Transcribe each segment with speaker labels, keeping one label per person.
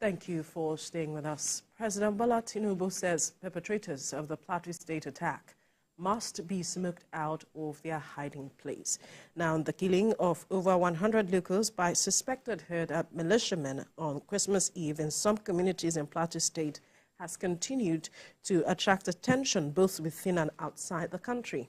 Speaker 1: Thank you for staying with us. President Bola Tinubu says perpetrators of the Plateau State attack must be smoked out of their hiding place. Now, the killing of over 100 locals by suspected herd militiamen on Christmas Eve in some communities in Plateau State has continued to attract attention both within and outside the country.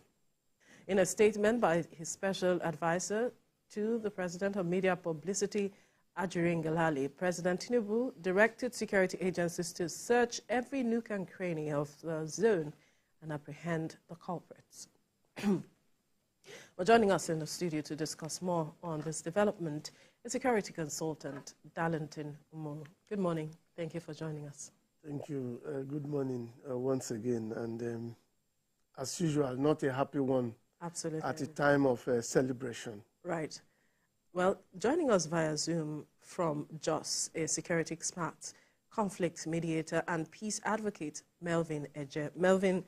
Speaker 1: In a statement by his special advisor to the President of Media Publicity, Ejeh, President Tinubu directed security agencies to search every nook and cranny of the zone and apprehend the culprits. Well, joining us in the studio to discuss more on this development is security consultant Darlington Umo. Good morning. Thank you for joining us.
Speaker 2: Thank you. Good morning once again. And as usual, not a happy one.
Speaker 1: Absolutely.
Speaker 2: At a time of celebration.
Speaker 1: Right. Well, joining us via Zoom from Jos, a security expert, conflict mediator, and peace advocate, Melvin Ejeh. Melvin,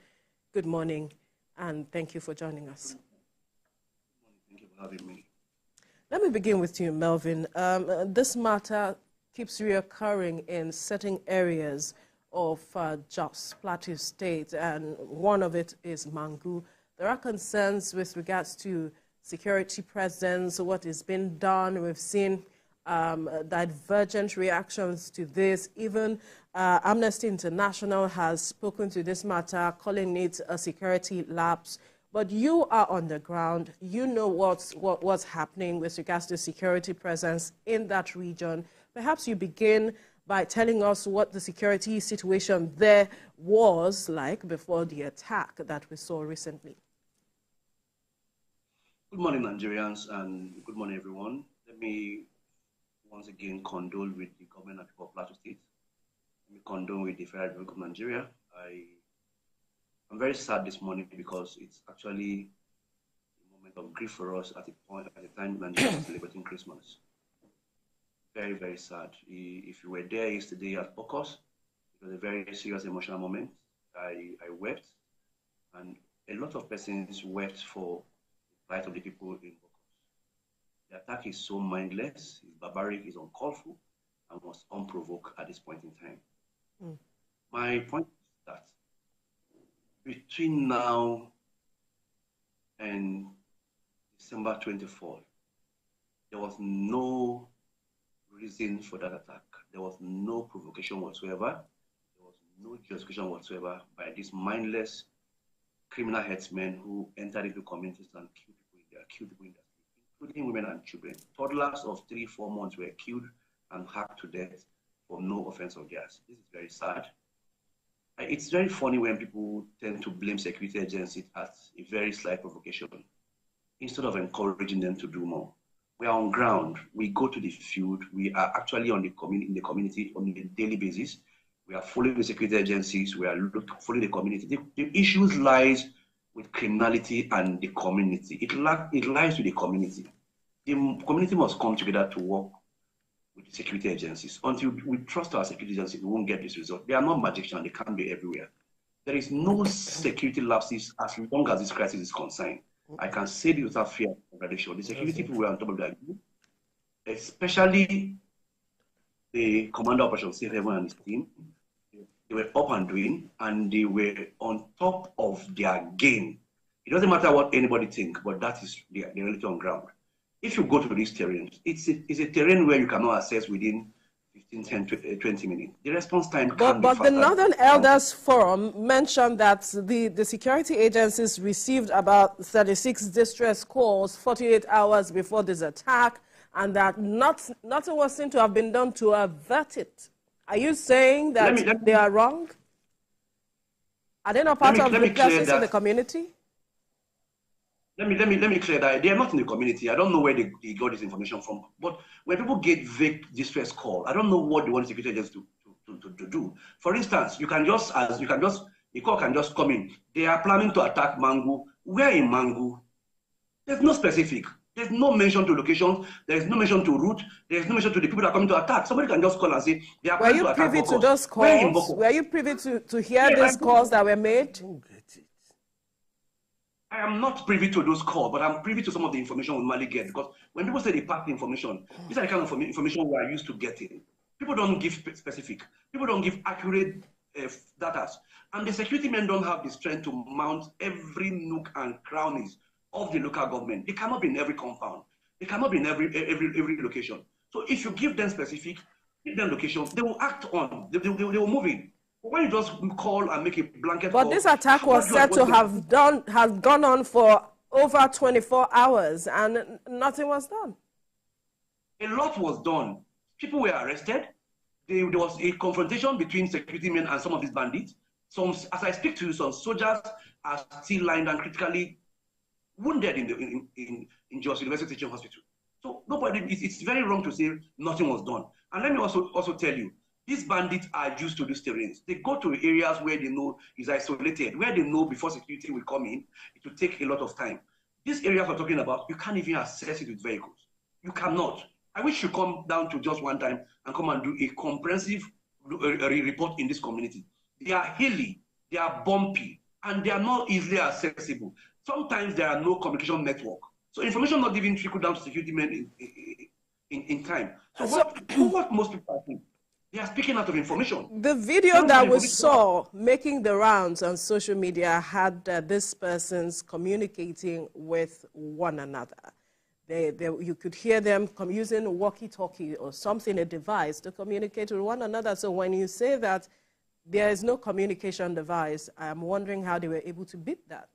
Speaker 1: good morning, and thank you for joining us.
Speaker 3: Thank you for having me.
Speaker 1: Let me begin with you, Melvin. This matter keeps reoccurring in certain areas of Jos, Plateau State, and one of it is Mangu. There are concerns with regards to security presence, what is being done. We've seen divergent reactions to this. Even Amnesty International has spoken to this matter, calling it a security lapse. But you are on the ground. You know what's happening with regards to security presence in that region. Perhaps you begin by telling us what the security situation there was like before the attack that we saw recently.
Speaker 3: Good morning, Nigerians, and good morning, everyone. Let me once again condole with the government and people of Plateau State. Let me condole with the Federal Republic of Nigeria. I'm very sad this morning because it's actually a moment of grief for us at the time Nigeria is celebrating Christmas. Very, very sad. If you were there yesterday at Pocos, it was a very serious emotional moment. I wept, and a lot of persons wept for right of the people in Bokos. The attack is so mindless, it's barbaric, it's uncalled for, and was unprovoked at this point in time. My point is that between now and December 24th, there was no reason for that attack. There was no provocation whatsoever. There was no justification whatsoever by these mindless criminal headsmen who entered into communities and killed people in the street, including women and children. Toddlers of 3-4 months were killed and hacked to death for no offense of theirs. This is very sad. It's very funny when people tend to blame security agencies as a very slight provocation, instead of encouraging them to do more. We are on ground. We go to the field. We are actually in the community on a daily basis. We are following the security agencies. We are following the community. The issues lies with criminality and the community. It lies with the community. The community must come together to work with the security agencies. Until we trust our security agencies, we won't get this result. They are not magicians. They can't be everywhere. There is no security lapses as long as this crisis is concerned. I can say this without fear of contradiction. The security people were on top of that, especially the commander of Operation Safe Haven and his team. They were up and doing, and they were on top of their game. It doesn't matter what anybody thinks, but that is the reality on ground. If you go to these terrains, it's a terrain where you cannot access within 15, 10, 20 minutes. The response time can be faster.
Speaker 1: But the Northern Elders Forum mentioned that the security agencies received about 36 distress calls 48 hours before this attack, and that nothing was seen to have been done to avert it. Are you saying that they are wrong? Are they not part of the persons in the community?
Speaker 3: Let me clear that they are not in the community. I don't know where they got this information from. But when people get vague distress call, I don't know what they want the security agents to do. For instance, the call can just come in. They are planning to attack Mangu. Where in Mangu? There's no specific. There's no mention to location. There's no mention to route. There's no mention to the people that are coming to attack. Somebody can just call and say they are planning to attack.
Speaker 1: Were you privy to those calls? Were you privy to hear these calls that were made?
Speaker 3: I am not privy to those calls, but I'm privy to some of the information we normally get. Because when people say they pack the information, these are the kind of information we are used to getting. People don't give specific. People don't give accurate data. And the security men don't have the strength to mount every nook and crannies of the local government. They cannot be in every compound. They cannot be in every location. So if you give them specific, give them location, they will act on. They will move in. But when you just call and make a blanket
Speaker 1: But
Speaker 3: call,
Speaker 1: this attack was said to have gone on for over 24 hours and nothing was done.
Speaker 3: A lot was done. People were arrested. There was a confrontation between security men and some of these bandits. As I speak to you, some soldiers are still lying down critically wounded in Jos University Teaching Hospital. So it's very wrong to say nothing was done. And let me also tell you, these bandits are used to these terrains. They go to areas where they know is isolated, where they know before security will come in, it will take a lot of time. These areas we're talking about, you can't even access it with vehicles. You cannot. I wish you come down to just one time and come and do a comprehensive report in this community. They are hilly, they are bumpy, and they are not easily accessible. Sometimes there are no communication network. So information not even trickle down to security men in time. So what most people are doing, they are speaking out of information.
Speaker 1: The video that we saw making the rounds on social media had these persons communicating with one another. You could hear them using a walkie-talkie or something, a device, to communicate with one another. So when you say that there is no communication device, I'm wondering how they were able to beat that.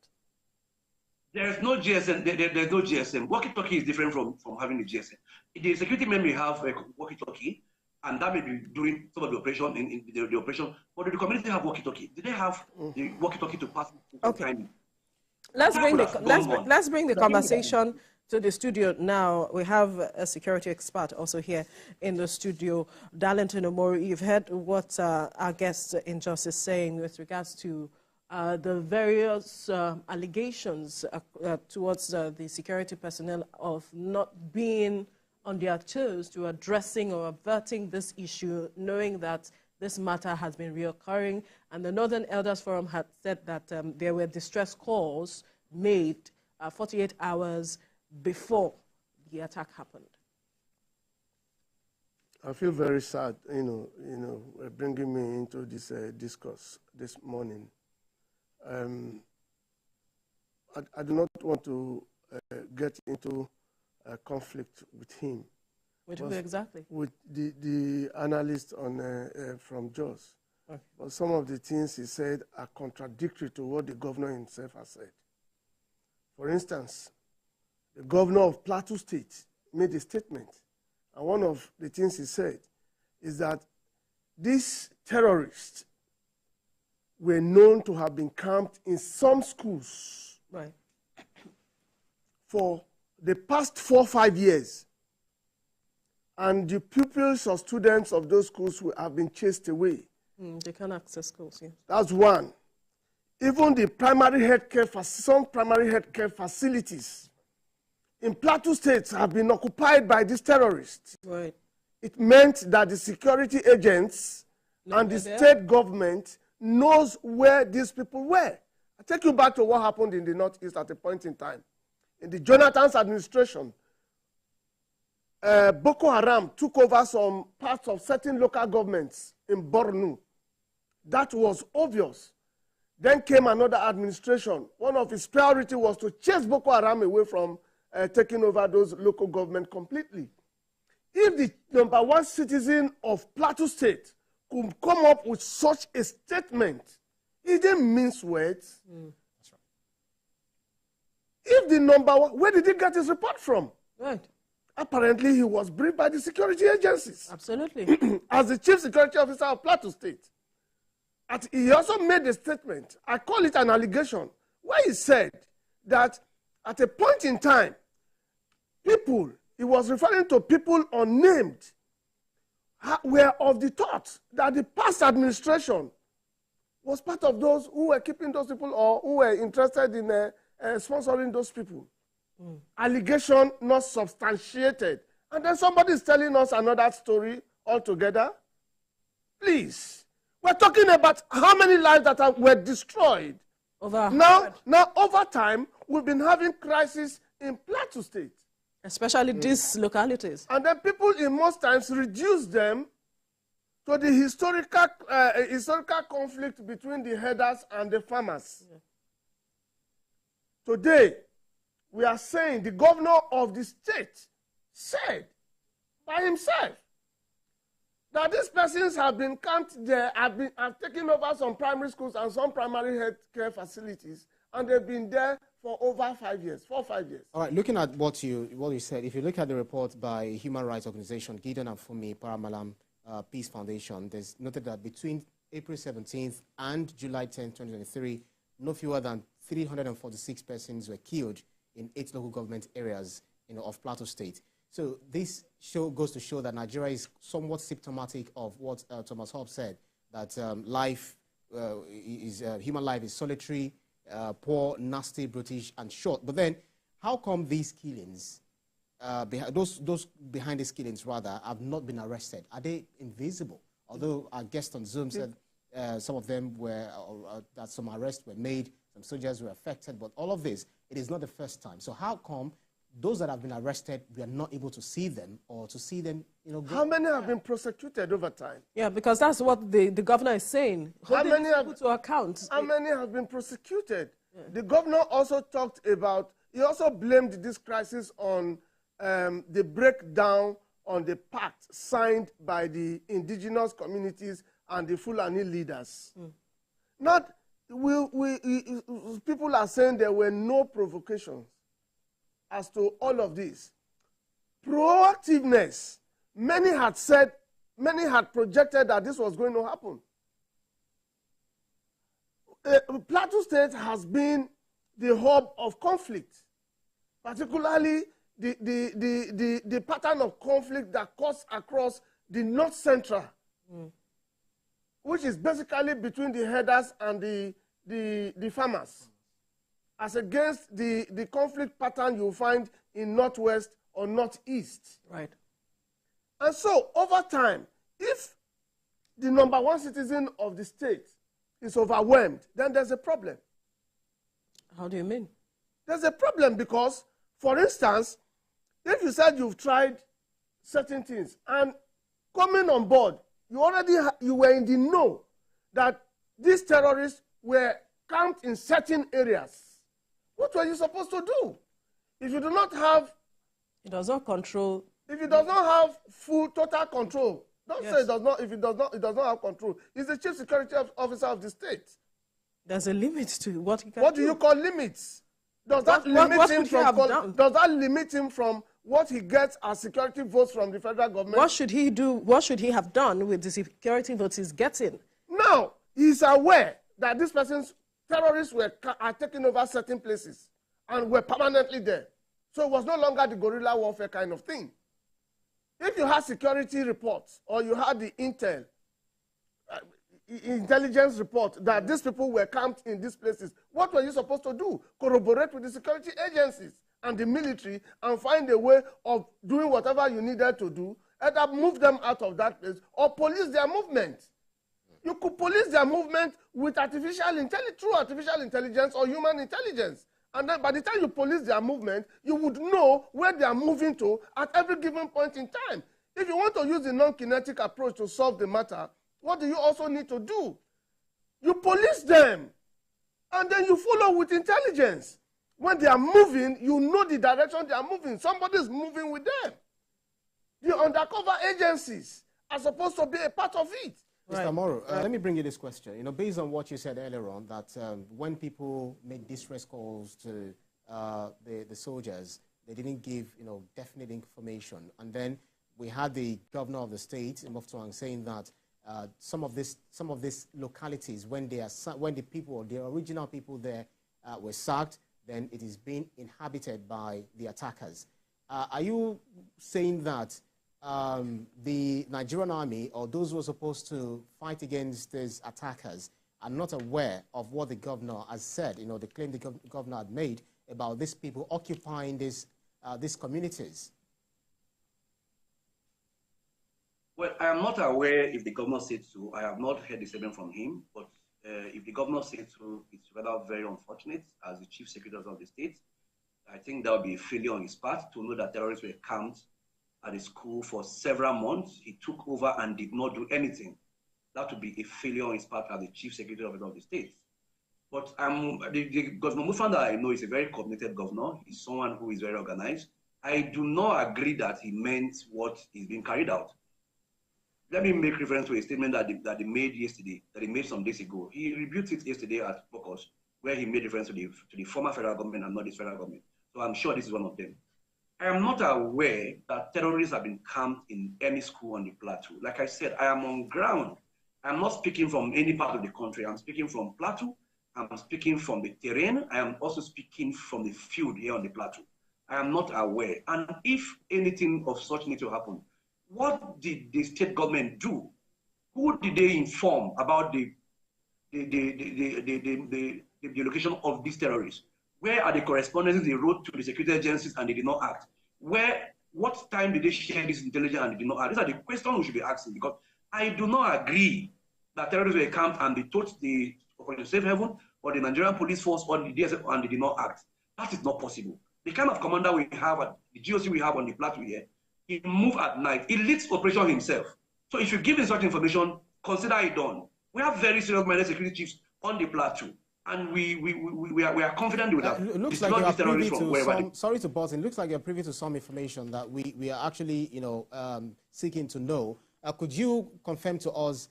Speaker 3: There is no GSM. There's no GSM. Walkie-talkie is different from having a GSM. The security men may have a walkie-talkie, and that may be during some of the operation, in the operation. But did the community have walkie-talkie? Did they have the walkie-talkie to pass?
Speaker 1: Okay. Let's bring the conversation to the studio now. We have a security expert also here in the studio, Darlington Omori. You've heard what our guest in Jos is saying with regards to the various allegations towards the security personnel of not being on their toes to addressing or averting this issue, knowing that this matter has been reoccurring. And the Northern Elders Forum had said that there were distress calls made 48 hours before the attack happened.
Speaker 2: I feel very sad, bringing me into this discourse this morning. I do not want to get into a conflict with him.
Speaker 1: With who exactly?
Speaker 2: With the analyst from Jos. Okay. But some of the things he said are contradictory to what the governor himself has said. For instance, the governor of Plateau State made a statement, and one of the things he said is that these terrorists were known to have been camped in some schools for the past 4 or 5 years, and the pupils or students of those schools have been chased away.
Speaker 1: They can't access schools, yes.
Speaker 2: That's one. Even the some primary healthcare facilities in Plateau State have been occupied by these terrorists.
Speaker 1: Right.
Speaker 2: It meant that the security agents and the state government knows where these people were. I take you back to what happened in the Northeast at a point in time. In the Jonathan's administration, Boko Haram took over some parts of certain local governments in Borno. That was obvious. Then came another administration. One of its priorities was to chase Boko Haram away from taking over those local government completely. If the #1 citizen of Plateau State could come up with such a statement, he didn't mince words.
Speaker 1: That's right.
Speaker 2: If the #1, where did he get his report from?
Speaker 1: Right.
Speaker 2: Apparently, he was briefed by the security agencies.
Speaker 1: Absolutely.
Speaker 2: As the chief security officer of Plateau State. He also made a statement, I call it an allegation, where he said that at a point in time, people, he was referring to people unnamed, were of the thought that the past administration was part of those who were keeping those people or who were interested in sponsoring those people. Allegation not substantiated. And then somebody is telling us another story altogether. Please. We're talking about how many lives that were destroyed. Now, over time, we've been having crises in Plateau State.
Speaker 1: Especially these localities.
Speaker 2: And then people in most times reduce them to the historical conflict between the herders and the farmers. Yeah. Today, we are saying the governor of the state said by himself that these persons have been camped there, have taken over some primary schools and some primary health care facilities, and they've been there for over 5 years, 4 or 5 years.
Speaker 4: All right, looking at what you said, if you look at the report by human rights organization Gideon and Fumi Paramalam Peace Foundation, there's noted that between April 17th and July 10th, 2023, no fewer than 346 persons were killed in 8 local government areas, of Plateau State. So this goes to show that Nigeria is somewhat symptomatic of what Thomas Hobbes said, that human life is solitary, poor, nasty, brutish, and short. But then, how come these killings, those behind these killings rather, have not been arrested? Are they invisible? Although our guest on Zoom said some of them were, that some arrests were made, some soldiers were affected, but all of this, it is not the first time. So how come those that have been arrested, we are not able to see them, or to see them,
Speaker 2: How many have been prosecuted over time?
Speaker 1: Yeah, because that's what the governor is saying.
Speaker 2: How many have
Speaker 1: to account?
Speaker 2: How many have been prosecuted? Yeah. The governor also talked about, he also blamed this crisis on the breakdown on the pact signed by the indigenous communities and the Fulani leaders. Not, people are saying there were no provocations as to all of this. Proactiveness. Many had said, many had projected that this was going to happen. Plateau State has been the hub of conflict, particularly the pattern of conflict that cuts across the North Central, which is basically between the herders and the farmers, as against the conflict pattern you find in Northwest or Northeast.
Speaker 1: Right.
Speaker 2: And so, over time, if the #1 citizen of the state is overwhelmed, then there's a problem.
Speaker 1: How do you mean?
Speaker 2: There's a problem because, for instance, if you said you've tried certain things and coming on board, you were in the know that these terrorists were camped in certain areas. What were you supposed to do? If you do not have...
Speaker 1: It does not control...
Speaker 2: If it does not have full, total control, don't say it does not, if it does not have control. He's the chief security officer of the state.
Speaker 1: There's a limit to what he can
Speaker 2: do. What do you call limits? Does that limit him from what he gets as security votes from the federal government?
Speaker 1: What should he do? What should he have done with the security votes he's getting?
Speaker 2: Now, he's aware that these persons, terrorists, are taking over certain places and were permanently there. So it was no longer the guerrilla warfare kind of thing. If you had security reports or you had the intelligence report that these people were camped in these places, what were you supposed to do? Corroborate with the security agencies and the military and find a way of doing whatever you needed to do, either move them out of that place or police their movement. You could police their movement with through artificial intelligence or human intelligence. And then by the time you police their movement, you would know where they are moving to at every given point in time. If you want to use the non-kinetic approach to solve the matter, what do you also need to do? You police them, and then you follow with intelligence. When they are moving, you know the direction they are moving. Somebody is moving with them. The undercover agencies are supposed to be a part of it.
Speaker 4: Mr. Moro, let me bring you this question. Based on what you said earlier on, that when people made distress calls to the soldiers, they didn't give, definite information. And then we had the governor of the state, Moftuang, saying that some of these localities, when the original people there were sacked, then it is being inhabited by the attackers. Are you saying that the Nigerian army or those who are supposed to fight against these attackers are not aware of what the governor has said, the claim the governor had made about these people occupying these communities?
Speaker 3: Well, I am not aware if the governor said so. I have not heard the statement from him, but if the governor said so, it's rather very unfortunate as the chief secretary of the state. I think that would be a failure on his part to know that terrorists were camped at the school for several months. He took over and did not do anything. That would be a failure on his part as the chief secretary of the state. But the Governor Mufan that I know is a very coordinated governor. He's someone who is very organized. I do not agree that he meant what is being carried out. Let me make reference to a statement that they made yesterday, that he made some days ago. He rebuked it yesterday at Focus, where he made reference to the former federal government and not this federal government. So I'm sure this is one of them. I am not aware that terrorists have been camped in any school on the Plateau. Like I said, I am on ground. I'm not speaking from any part of the country. I'm speaking from Plateau. I'm speaking from the terrain. I am also speaking from the field here on the Plateau. I am not aware. And if anything of such need to happen, what did the state government do? Who did they inform about the location of these terrorists? Where are the correspondences they wrote to the security agencies and they did not act? What time did they share this intelligence and they did not act? These are the questions we should be asking, because I do not agree that terrorists were camped and they told the Operation Safe Haven or the Nigerian police force or the DSF and they did not act. That is not possible. The kind of commander we have, the GOC we have on the Plateau here, he moves at night. He leads operation himself. So if you give him such information, consider it done. We have very serious-minded security chiefs on the Plateau, and we are confident with that.
Speaker 4: It looks like you are privy to sorry to pause. It looks like you're privy to some information that we are actually, seeking to know. Could you confirm to us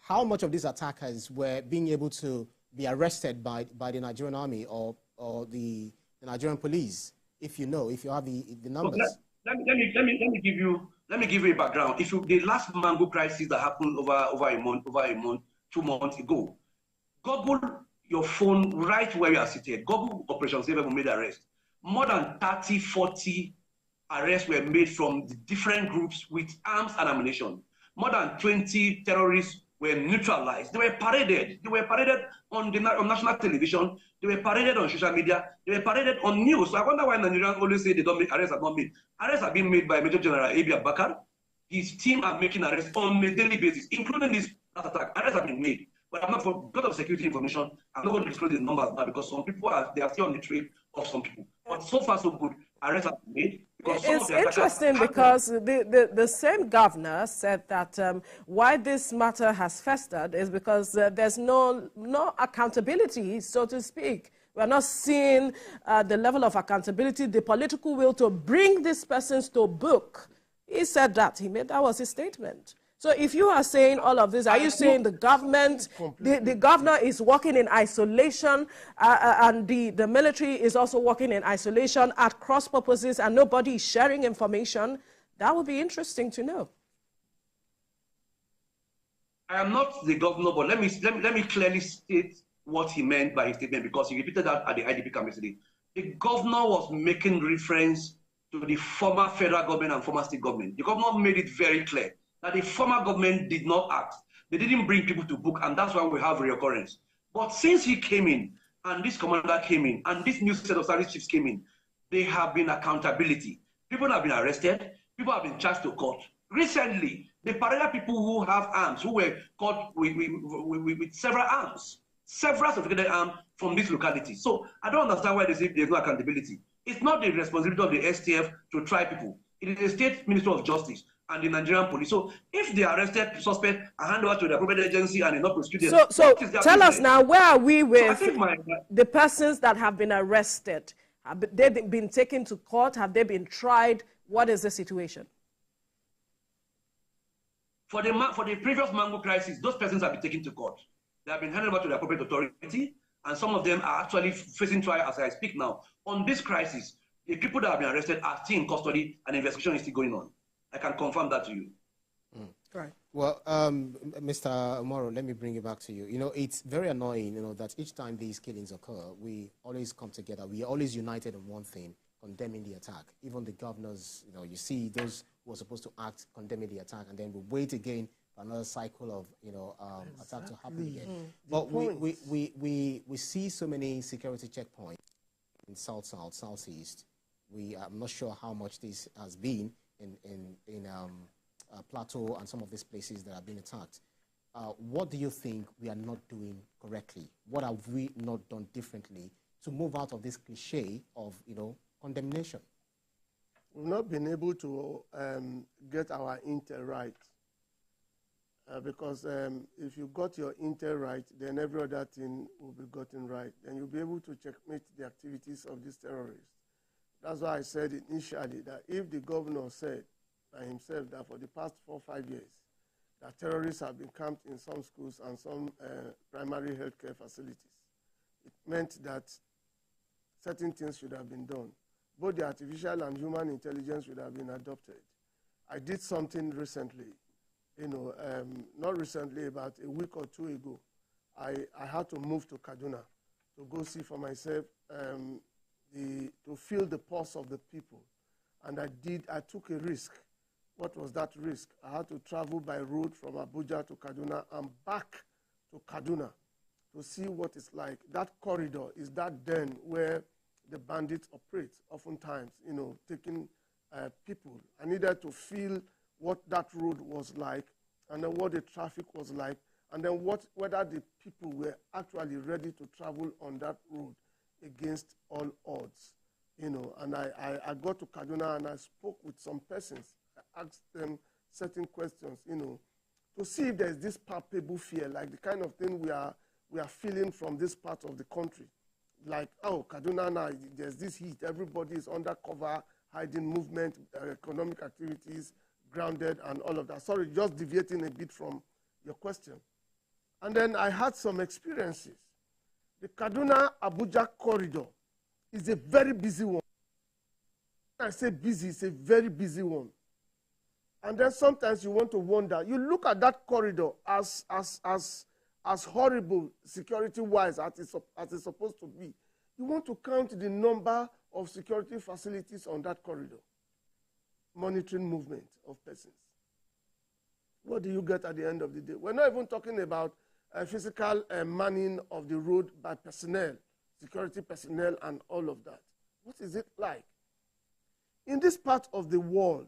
Speaker 4: how much of these attackers were being able to be arrested by the Nigerian army or the Nigerian police? If you know, if you have the numbers.
Speaker 3: Let me give you a background. The last mango crisis that happened over a month, 2 months ago, Google your phone right where you are seated. Google Operation Safe Haven made arrest. More than 30, 40 arrests were made from the different groups with arms and ammunition. More than 20 terrorists were neutralized. They were paraded. They were paraded on national television. They were paraded on social media. They were paraded on news. So I wonder why Nigerians always say they don't make arrests. Are not made. Arrests are being made by Major General Ejeh Bakar. His team are making arrests on a daily basis, including this attack. Arrests have been made. But I'm not, for because of security information, I'm not going to disclose the numbers now because some people are still on the trail of some people. But so far so good. Arrests have been made.
Speaker 1: It's interesting because the same governor said that why this matter has festered is because there's no accountability, so to speak. We're not seeing the level of accountability, the political will to bring these persons to book. He said that. That was his statement. So if you are saying all of this, are you saying the government, the governor is working in isolation and the military is also working in isolation at cross purposes and nobody is sharing information? That would be interesting to know.
Speaker 3: I am not the governor, but let me clearly state what he meant by his statement, because he repeated that at the IDP camp yesterday. The governor was making reference to the former federal government and former state government. The governor made it very clear that the former government did not act. They didn't bring people to book, and that's why we have reoccurrence. But since he came in, and this commander came in, and this new set of service chiefs came in, there have been accountability. People have been arrested. People have been charged to court. Recently, they paraded people who have arms, who were caught with several arms, several sophisticated arms from this locality. So I don't understand why they say there's no accountability. It's not the responsibility of the STF to try people. It is the State Minister of Justice and the Nigerian police. So if they arrested suspect and hand over to the appropriate agency and not prosecute them,
Speaker 1: so tell us now, where are we with the persons that have been arrested? Have they been taken to court? Have they been tried? What is the situation?
Speaker 3: For the previous mango crisis, those persons have been taken to court. They have been handed over to the appropriate authority, and some of them are actually facing trial as I speak now. On this crisis, the people that have been arrested are still in custody and investigation is still going on. I can confirm that to you.
Speaker 1: Right.
Speaker 4: Well, Mr. Moro, let me bring it back to you. You know, it's very annoying, that each time these killings occur, we always come together. We are always united on one thing, condemning the attack. Even the governors, you see those who are supposed to act condemning the attack, and then we wait again for another cycle of, attack to happen again. But we see so many security checkpoints in South-South, Southeast. I'm not sure how much this has been in Plateau and some of these places that have been attacked. What do you think we are not doing correctly? What have we not done differently to move out of this cliche of, condemnation?
Speaker 2: we've not been able to get our intel right. Because if you got your intel right, then every other thing will be gotten right. Then you'll be able to checkmate the activities of these terrorists. That's why I said initially that if the governor said by himself that for the past 4 or 5 years, that terrorists have been camped in some schools and some primary healthcare facilities, it meant that certain things should have been done. Both the artificial and human intelligence should have been adopted. I did something recently, not recently, about a week or 2 ago. I had to move to Kaduna to go see for myself, to feel the pulse of the people. And I took a risk. What was that risk? I had to travel by road from Abuja to Kaduna and back to Kaduna to see what it's like. That corridor is that den where the bandits operate, oftentimes, taking people. I needed to feel what that road was like, and then what the traffic was like, and then whether the people were actually ready to travel on that road against all odds. And I got to Kaduna and I spoke with some persons. I asked them certain questions, to see if there's this palpable fear, like the kind of thing we are feeling from this part of the country. Like, oh, Kaduna now, there's this heat, everybody is undercover, hiding movement, economic activities, grounded, and all of that. Sorry, just deviating a bit from your question. And then I had some experiences. The Kaduna-Abuja corridor is a very busy one. When I say busy, it's a very busy one. And then sometimes you want to wonder, you look at that corridor as horrible security-wise as it's supposed to be. You want to count the number of security facilities on that corridor, monitoring movement of persons. What do you get at the end of the day? We're not even talking about physical manning of the road by personnel, security personnel, and all of that. What is it like? In this part of the world,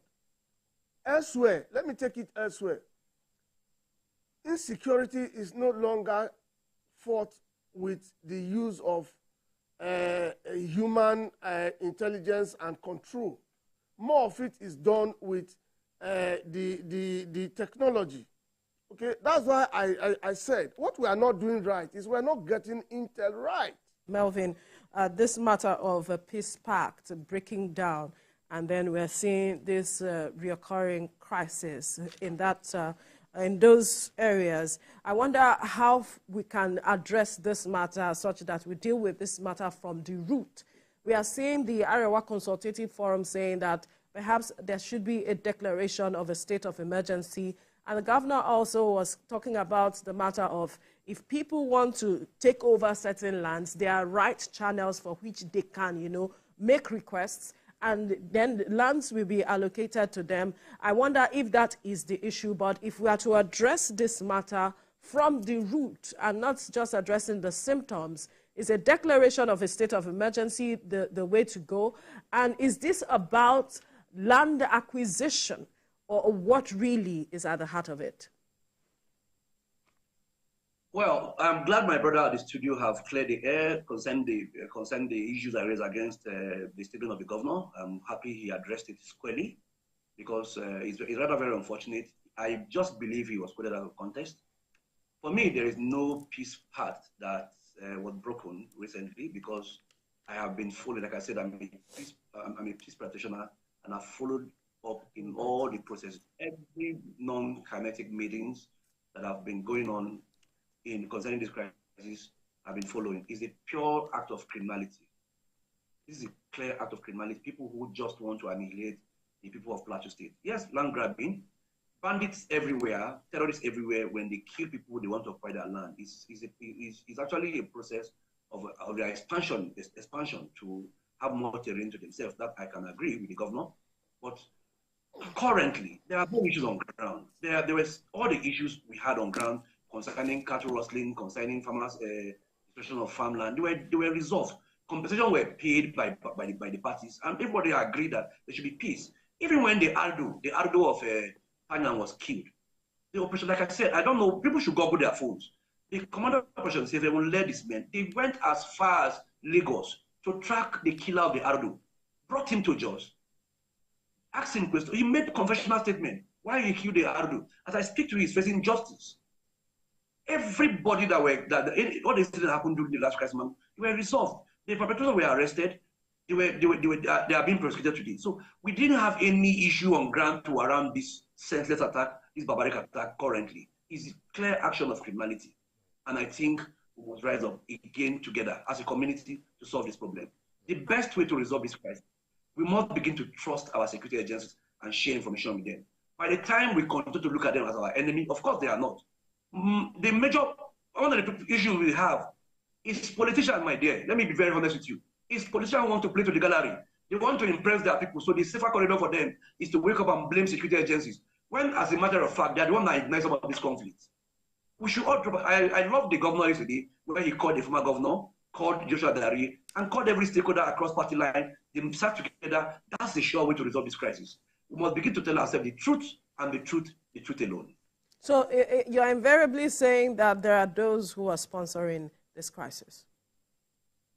Speaker 2: elsewhere, let me take it elsewhere, insecurity is no longer fought with the use of human intelligence and control. More of it is done with the technology. Okay, that's why I said what we are not doing right is we're not getting intel right.
Speaker 1: Melvin, this matter of a peace pact breaking down, and then we're seeing this reoccurring crisis in that in those areas. I wonder how we can address this matter such that we deal with this matter from the root. We are seeing the Arewa Consultative Forum saying that perhaps there should be a declaration of a state of emergency. And the governor also was talking about the matter of if people want to take over certain lands, there are right channels for which they can, make requests, and then lands will be allocated to them. I wonder if that is the issue, but if we are to address this matter from the root and not just addressing the symptoms, is a declaration of a state of emergency the way to go? And is this about land acquisition, or what really is at the heart of it?
Speaker 3: Well, I'm glad my brother at the studio have cleared the air concerning the issues I raised against the statement of the governor. I'm happy he addressed it squarely, because it's rather very unfortunate. I just believe he was quoted out of context. For me, there is no peace path that was broken recently, because I have been following, like I said, I'm a peace practitioner, and I've followed up in all the processes, every non-kinetic meetings that have been going on concerning this crisis. I've been following. It's a pure act of criminality. This is a clear act of criminality. People who just want to annihilate the people of Plateau State. Yes, land grabbing, bandits everywhere, terrorists everywhere. When they kill people, they want to occupy their land. It's actually a process of their expansion to have more terrain to themselves. That I can agree with the governor. But currently, there are no issues on ground. There was all the issues we had on ground concerning cattle rustling, concerning farmers' expression of farmland. They were resolved. Compensation were paid by the parties, and everybody agreed that there should be peace. Even when the Ardo of Panyan was killed, the operation, like I said, I don't know, people should Google their phones. The commander of operations said they will let this man. They went as far as Lagos to track the killer of the Ardo, brought him to Jos. Ask him questions. He made confessional statement. Why he killed the Ardu? As I speak to you, he's facing justice. Everybody all the incidents that happened during the last crisis, they were resolved. The perpetrators were arrested. They are being prosecuted today. So we didn't have any issue on ground to around this senseless attack, this barbaric attack currently. It's a clear action of criminality. And I think we must rise up again together as a community to solve this problem. The best way to resolve this crisis, we must begin to trust our security agencies and share information with them. By the time we continue to look at them as our enemy, of course they are not. One of the issues we have is politicians, my dear. Let me be very honest with you. Is politicians want to play to the gallery. They want to impress their people. So the safer corridor for them is to wake up and blame security agencies. When, as a matter of fact, they are the one that ignites about this conflict. We should all drop. I love the governor yesterday, where he called the former governor, called Joshua Dari, and called every stakeholder across party line. They sat together. That's the sure way to resolve this crisis. We must begin to tell ourselves the truth and the truth alone.
Speaker 1: So you're invariably saying that there are those who are sponsoring this crisis.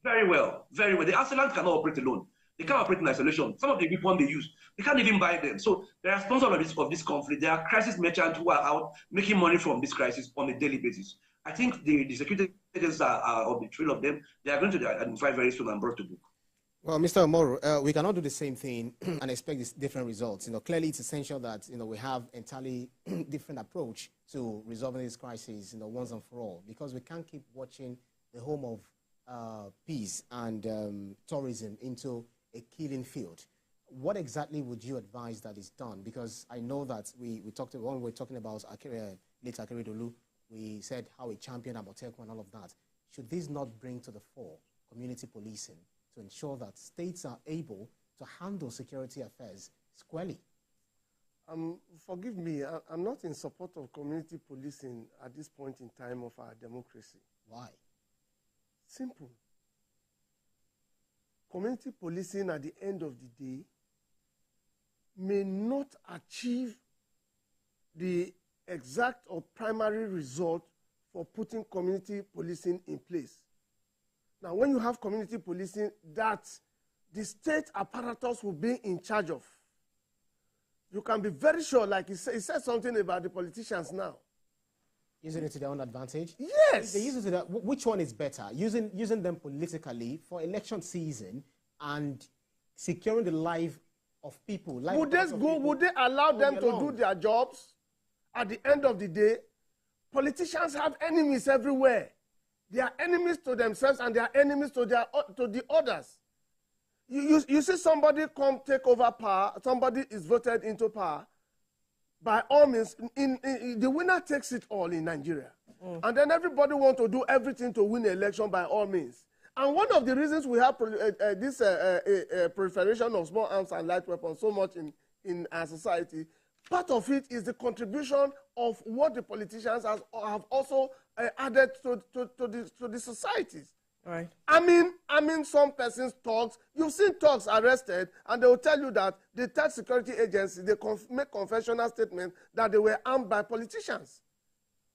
Speaker 3: Very well, very well. The assailants cannot operate alone. They can't operate in isolation. Some of the weapons they use, they can't even buy them. So there are sponsors of this conflict. There are crisis merchants who are out making money from this crisis on a daily basis. I think the security agents are on the trail of them. They are going to identify very soon and brought to book.
Speaker 4: Well, Mr. Omoru, we cannot do the same thing and expect these different results. Clearly it's essential that, we have entirely different approach to resolving this crisis, once and for all, because we can't keep watching the home of peace and tourism into a killing field. What exactly would you advise that is done? Because I know that we talked about, when we were talking about late Akeredolu, we said how a champion Amotekun and all of that. Should this not bring to the fore community policing to ensure that states are able to handle security affairs squarely?
Speaker 2: Forgive me, I'm not in support of community policing at this point in time of our democracy.
Speaker 4: Why?
Speaker 2: Simple. Community policing at the end of the day may not achieve the exact or primary result for putting community policing in place. Now, when you have community policing that the state apparatus will be in charge of, you can be very sure, like he said something about the politicians now.
Speaker 4: Using it to their own advantage?
Speaker 2: Yes.
Speaker 4: If they use it to which one is better? Using them politically for election season and securing the life of people? Would
Speaker 2: they allow them to do their jobs? At the end of the day, politicians have enemies everywhere. They are enemies to themselves and they are enemies to the others. You see somebody come take over power, somebody is voted into power. By all means, the winner takes it all in Nigeria. And then everybody wants to do everything to win the election by all means. And one of the reasons we have this proliferation of small arms and light weapons so much in our society, part of it is the contribution of what the politicians have also added to the societies.
Speaker 1: Right.
Speaker 2: I mean, some persons talks. You've seen talks arrested, and they will tell you that the third security agency, they make confessional statements that they were armed by politicians.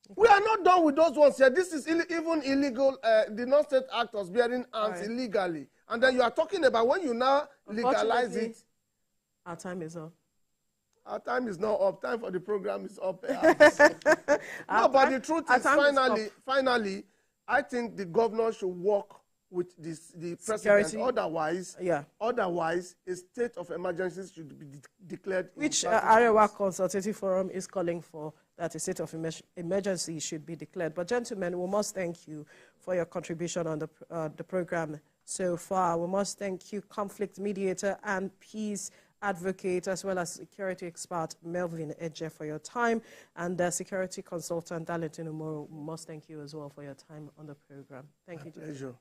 Speaker 2: Okay. We are not done with those ones here. This is even illegal. The non-state actors bearing arms illegally, and then you are talking about when you now legalize it.
Speaker 1: Our time is up.
Speaker 2: Our time is not up. Time for the program is up. No, but the truth is, finally. I think the governor should work with the president. Otherwise, a state of emergency should be declared.
Speaker 1: Which Arewa Consultative Forum is calling for, that a state of emergency should be declared. But gentlemen, we must thank you for your contribution on the program so far. We must thank you, conflict mediator and peace advocate, as well as security expert Melvin Ejeh, for your time, and security consultant Tinubu. Must thank you as well for your time on the program. Thank you.
Speaker 2: Pleasure.